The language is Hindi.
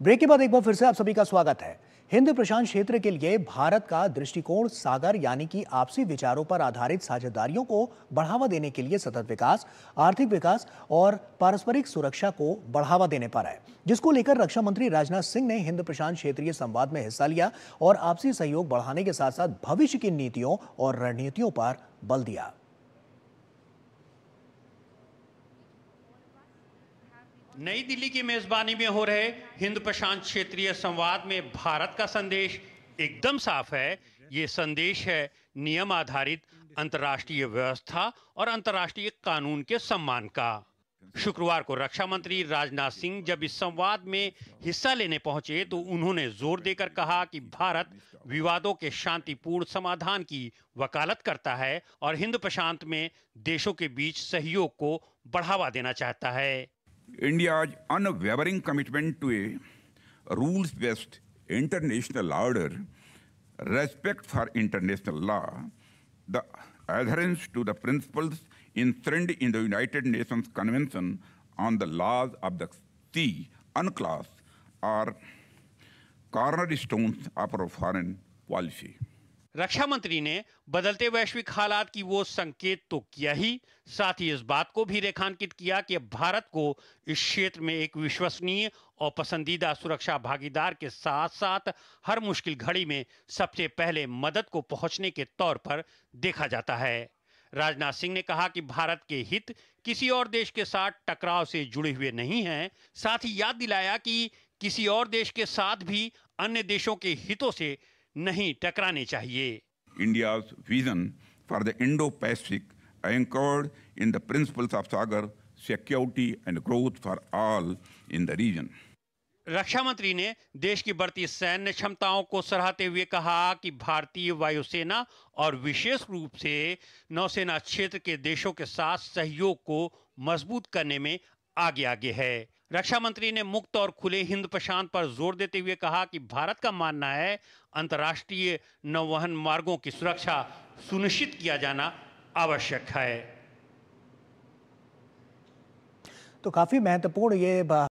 ब्रेक के बाद एक बार फिर से आप सभी का स्वागत है। हिंद प्रशांत क्षेत्र के लिए भारत का दृष्टिकोण सागर यानी कि आपसी विचारों पर आधारित साझेदारियों को बढ़ावा देने के लिए सतत विकास, आर्थिक विकास और पारस्परिक सुरक्षा को बढ़ावा देने पर है, जिसको लेकर रक्षा मंत्री राजनाथ सिंह ने हिंद प्रशांत क्षेत्रीय संवाद में हिस्सा लिया और आपसी सहयोग बढ़ाने के साथ साथ भविष्य की नीतियों और रणनीतियों पर बल दिया। नई दिल्ली की मेजबानी में हो रहे हिंद प्रशांत क्षेत्रीय संवाद में भारत का संदेश एकदम साफ है। ये संदेश है नियम आधारित अंतर्राष्ट्रीय व्यवस्था और अंतर्राष्ट्रीय कानून के सम्मान का। शुक्रवार को रक्षा मंत्री राजनाथ सिंह जब इस संवाद में हिस्सा लेने पहुंचे तो उन्होंने जोर देकर कहा कि भारत विवादों के शांतिपूर्ण समाधान की वकालत करता है और हिंद प्रशांत में देशों के बीच सहयोग को बढ़ावा देना चाहता है। India's unwavering commitment to a rules-based international order, respect for international law, the adherence to the principles enshrined in the United Nations Convention on the Laws of the Sea, UNCLOS, are cornerstones of our foreign policy. रक्षा मंत्री ने बदलते वैश्विक हालात की वो संकेत तो किया ही, साथ ही इस बात को भी रेखांकित किया कि भारत को इस क्षेत्र में एक विश्वसनीय और पसंदीदा सुरक्षा भागीदार के साथ साथ हर मुश्किल घड़ी में सबसे पहले मदद को पहुंचने के तौर पर देखा जाता है। राजनाथ सिंह ने कहा कि भारत के हित किसी और देश के साथ टकराव से जुड़े हुए नहीं हैं। साथ ही याद दिलाया कि किसी और देश के साथ भी अन्य देशों के हितों से नहीं टकराने चाहिए। India's vision for the Indo-Pacific anchored in the principles of Sagar, security and growth for all in the region. रक्षा मंत्री ने देश की बढ़ती सैन्य क्षमताओं को सराहते हुए कहा कि भारतीय वायुसेना और विशेष रूप से नौसेना क्षेत्र के देशों के साथ सहयोग को मजबूत करने में आगे आगे है। रक्षा मंत्री ने मुक्त और खुले हिंद प्रशांत पर जोर देते हुए कहा कि भारत का मानना है अंतर्राष्ट्रीय नौवहन मार्गों की सुरक्षा सुनिश्चित किया जाना आवश्यक है। तो काफी महत्वपूर्ण ये